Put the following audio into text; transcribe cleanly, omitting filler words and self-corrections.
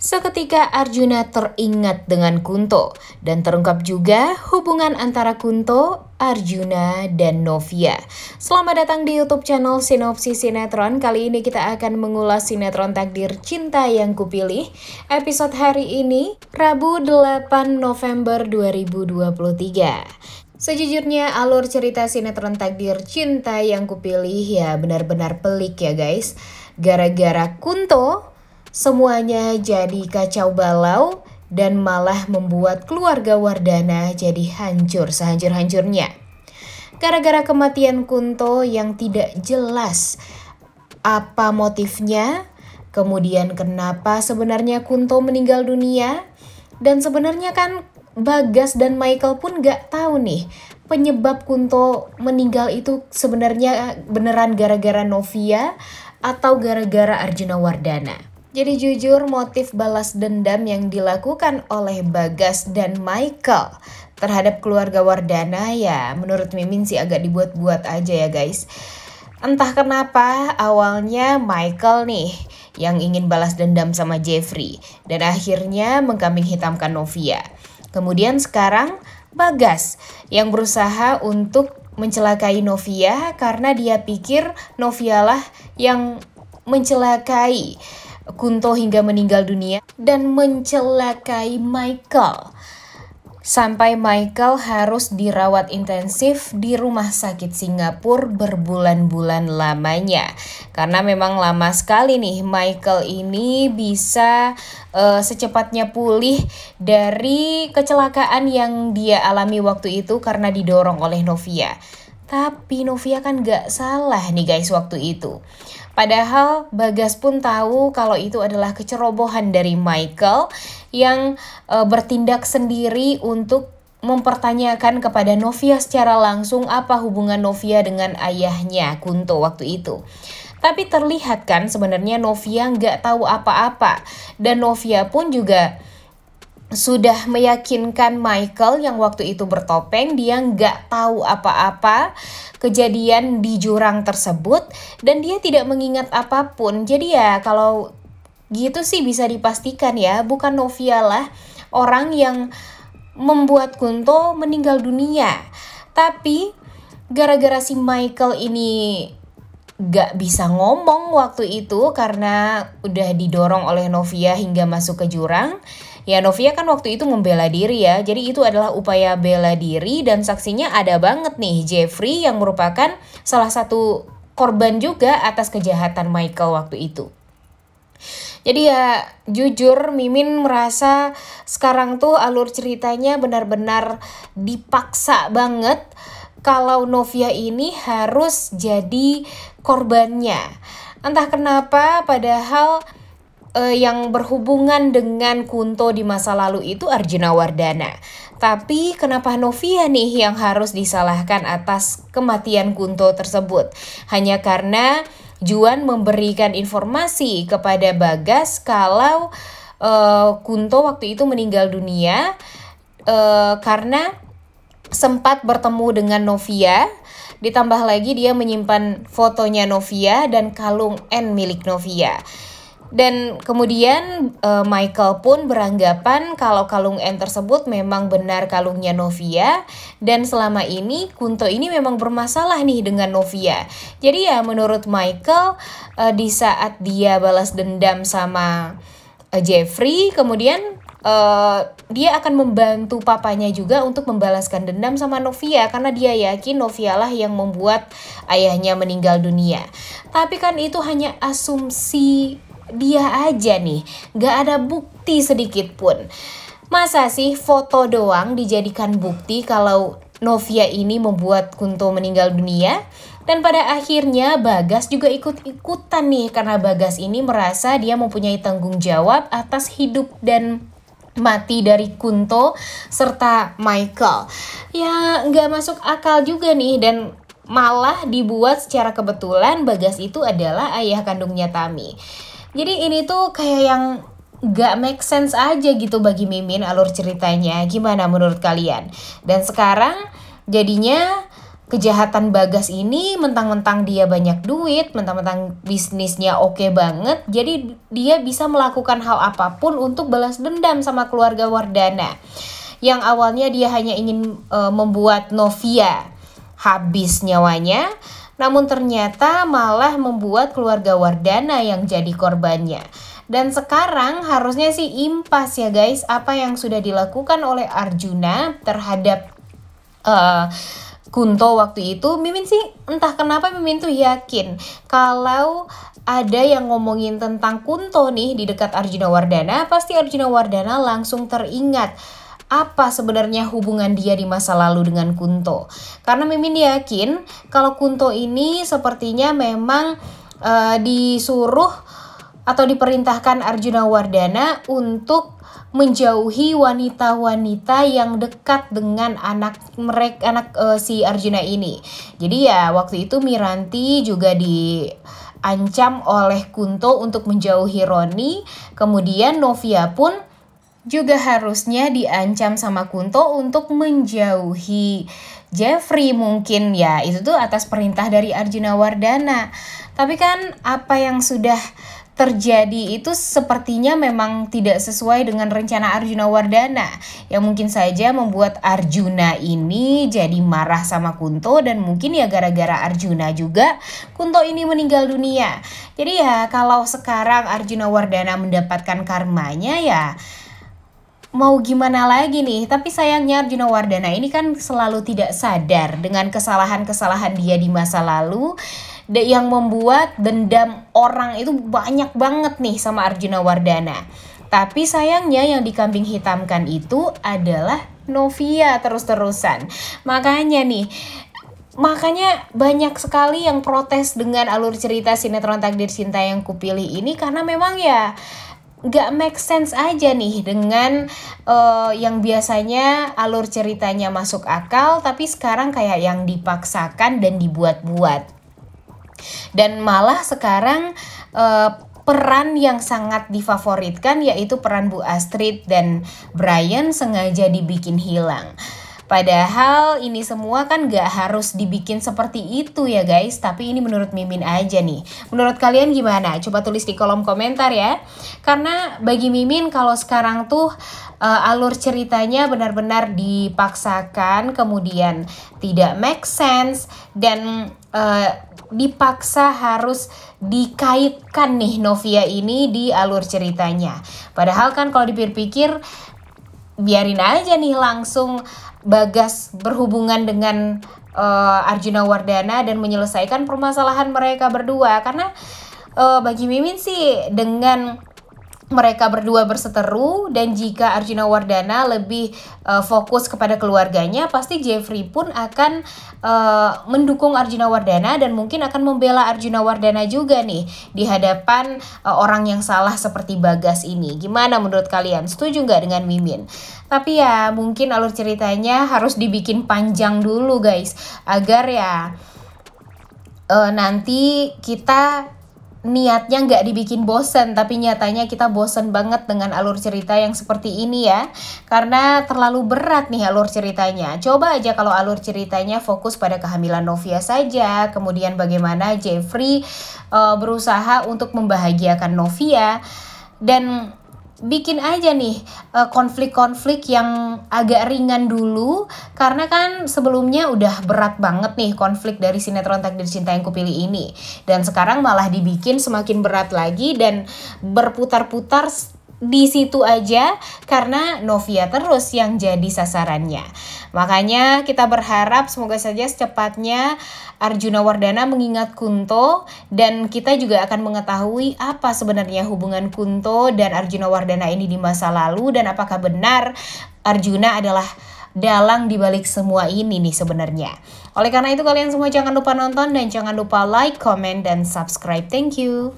Seketika Arjuna teringat dengan Kunto dan terungkap juga hubungan antara Kunto, Arjuna, dan Novia. Selamat datang di YouTube channel Sinopsis Sinetron. Kali ini kita akan mengulas sinetron Takdir Cinta Yang Kupilih. Episode hari ini, Rabu 8 November 2023. Sejujurnya alur cerita sinetron Takdir Cinta Yang Kupilih ya benar-benar pelik ya guys. Gara-gara Kunto, semuanya jadi kacau balau dan malah membuat keluarga Wardana jadi hancur sehancur-hancurnya. Gara-gara kematian Kunto yang tidak jelas apa motifnya, kemudian kenapa sebenarnya Kunto meninggal dunia, dan sebenarnya kan Bagas dan Michael pun gak tahu nih penyebab Kunto meninggal itu sebenarnya beneran gara-gara Novia atau gara-gara Arjuna Wardana. Jadi jujur motif balas dendam yang dilakukan oleh Bagas dan Michael terhadap keluarga Wardana ya menurut Mimin sih agak dibuat-buat aja ya guys. Entah kenapa awalnya Michael nih yang ingin balas dendam sama Jeffrey dan akhirnya mengkambing hitamkan Novia. Kemudian sekarang Bagas yang berusaha untuk mencelakai Novia karena dia pikir Novia lah yang mencelakai Kunto hingga meninggal dunia dan mencelakai Michael. Sampai Michael harus dirawat intensif di rumah sakit Singapura berbulan-bulan lamanya. Karena memang lama sekali nih Michael ini bisa secepatnya pulih dari kecelakaan yang dia alami waktu itu karena didorong oleh Novia. Tapi Novia kan gak salah nih guys waktu itu. Padahal Bagas pun tahu kalau itu adalah kecerobohan dari Michael yang bertindak sendiri untuk mempertanyakan kepada Novia secara langsung apa hubungan Novia dengan ayahnya Kunto waktu itu. Tapi terlihat kan sebenarnya Novia nggak tahu apa-apa dan Novia pun juga sudah meyakinkan Michael yang waktu itu bertopeng dia nggak tahu apa-apa kejadian di jurang tersebut dan dia tidak mengingat apapun. Jadi ya kalau gitu sih bisa dipastikan ya bukan Novia lah orang yang membuat Kunto meninggal dunia. Tapi gara-gara si Michael ini gak bisa ngomong waktu itu karena udah didorong oleh Novia hingga masuk ke jurang. Ya Novia kan waktu itu membela diri ya, jadi itu adalah upaya bela diri dan saksinya ada banget nih Jeffrey yang merupakan salah satu korban juga atas kejahatan Michael waktu itu. Jadi ya jujur Mimin merasa sekarang tuh alur ceritanya benar-benar dipaksa banget kalau Novia ini harus jadi korbannya. Entah kenapa padahal yang berhubungan dengan Kunto di masa lalu itu Arjuna Wardana. Tapi kenapa Novia nih yang harus disalahkan atas kematian Kunto tersebut? Hanya karena Juan memberikan informasi kepada Bagas kalau Kunto waktu itu meninggal dunia karena sempat bertemu dengan Novia. Ditambah lagi dia menyimpan fotonya Novia dan kalung N milik Novia. Dan kemudian Michael pun beranggapan kalau kalung N tersebut memang benar kalungnya Novia. Dan selama ini Kunto ini memang bermasalah nih dengan Novia. Jadi ya menurut Michael di saat dia balas dendam sama Jeffrey, kemudian dia akan membantu papanya juga untuk membalaskan dendam sama Novia. Karena dia yakin Novia lah yang membuat ayahnya meninggal dunia. Tapi kan itu hanya asumsi dia aja nih, gak ada bukti sedikit pun. Masa sih foto doang dijadikan bukti kalau Novia ini membuat Kunto meninggal dunia? Dan pada akhirnya Bagas juga ikut-ikutan nih karena Bagas ini merasa dia mempunyai tanggung jawab atas hidup dan mati dari Kunto serta Michael. Ya gak masuk akal juga nih dan malah dibuat secara kebetulan Bagas itu adalah ayah kandungnya Tami. Jadi ini tuh kayak yang gak make sense aja gitu bagi Mimin alur ceritanya. Gimana menurut kalian? Dan sekarang jadinya kejahatan Bagas ini mentang-mentang dia banyak duit, mentang-mentang bisnisnya oke banget, jadi dia bisa melakukan hal apapun untuk balas dendam sama keluarga Wardana. Yang awalnya dia hanya ingin membuat Novia habis nyawanya, namun ternyata malah membuat keluarga Wardana yang jadi korbannya. Dan sekarang harusnya sih impas ya guys, apa yang sudah dilakukan oleh Arjuna terhadap Kunto waktu itu. Mimin sih entah kenapa Mimin tuh yakin kalau ada yang ngomongin tentang Kunto nih di dekat Arjuna Wardana, pasti Arjuna Wardana langsung teringat apa sebenarnya hubungan dia di masa lalu dengan Kunto. Karena Mimin yakin kalau Kunto ini sepertinya memang disuruh atau diperintahkan Arjuna Wardana untuk menjauhi wanita-wanita yang dekat dengan si Arjuna ini. Jadi ya waktu itu Miranti juga diancam oleh Kunto untuk menjauhi Roni. Kemudian Novia pun juga harusnya diancam sama Kunto untuk menjauhi Jeffrey mungkin ya. Itu tuh atas perintah dari Arjuna Wardana. Tapi kan apa yang sudah terjadi itu sepertinya memang tidak sesuai dengan rencana Arjuna Wardana, yang mungkin saja membuat Arjuna ini jadi marah sama Kunto, dan mungkin ya gara-gara Arjuna juga Kunto ini meninggal dunia. Jadi ya kalau sekarang Arjuna Wardana mendapatkan karmanya ya mau gimana lagi nih. Tapi sayangnya Arjuna Wardana ini kan selalu tidak sadar dengan kesalahan-kesalahan dia di masa lalu, yang membuat dendam orang itu banyak banget nih sama Arjuna Wardana. Tapi sayangnya yang dikambing hitamkan itu adalah Novia terus-terusan. Makanya banyak sekali yang protes dengan alur cerita sinetron Takdir Cinta Yang Kupilih ini, karena memang ya gak make sense aja nih dengan yang biasanya alur ceritanya masuk akal, tapi sekarang kayak yang dipaksakan dan dibuat-buat. Dan malah sekarang peran yang sangat difavoritkan yaitu peran Bu Astrid dan Brian sengaja dibikin hilang. Padahal ini semua kan gak harus dibikin seperti itu ya guys. Tapi ini menurut Mimin aja nih. Menurut kalian gimana? Coba tulis di kolom komentar ya. Karena bagi Mimin kalau sekarang tuh alur ceritanya benar-benar dipaksakan, kemudian tidak make sense, dan dipaksa harus dikaitkan nih Novia ini di alur ceritanya. Padahal kan kalau dipikir-pikir biarin aja nih langsung Bagas berhubungan dengan Arjuna Wardana dan menyelesaikan permasalahan mereka berdua. Karena bagi Mimin sih dengan mereka berdua berseteru, dan jika Arjuna Wardana lebih fokus kepada keluarganya, pasti Jeffrey pun akan mendukung Arjuna Wardana dan mungkin akan membela Arjuna Wardana juga nih di hadapan orang yang salah seperti Bagas ini. Gimana menurut kalian? Setuju nggak dengan Mimin? Tapi ya mungkin alur ceritanya harus dibikin panjang dulu guys, agar ya nanti kita niatnya nggak dibikin bosen, tapi nyatanya kita bosen banget dengan alur cerita yang seperti ini ya. Karena terlalu berat nih alur ceritanya. Coba aja kalau alur ceritanya fokus pada kehamilan Novia saja, kemudian bagaimana Jeffrey berusaha untuk membahagiakan Novia, dan bikin aja nih konflik-konflik yang agak ringan dulu. Karena kan sebelumnya udah berat banget nih konflik dari sinetron Takdir Cinta Yang Kupilih ini, dan sekarang malah dibikin semakin berat lagi dan berputar-putar di situ aja karena Novia terus yang jadi sasarannya. Makanya kita berharap semoga saja secepatnya Arjuna Wardana mengingat Kunto, dan kita juga akan mengetahui apa sebenarnya hubungan Kunto dan Arjuna Wardana ini di masa lalu, dan apakah benar Arjuna adalah dalang dibalik semua ini nih sebenarnya. Oleh karena itu kalian semua jangan lupa nonton dan jangan lupa like, comment, dan subscribe. Thank you.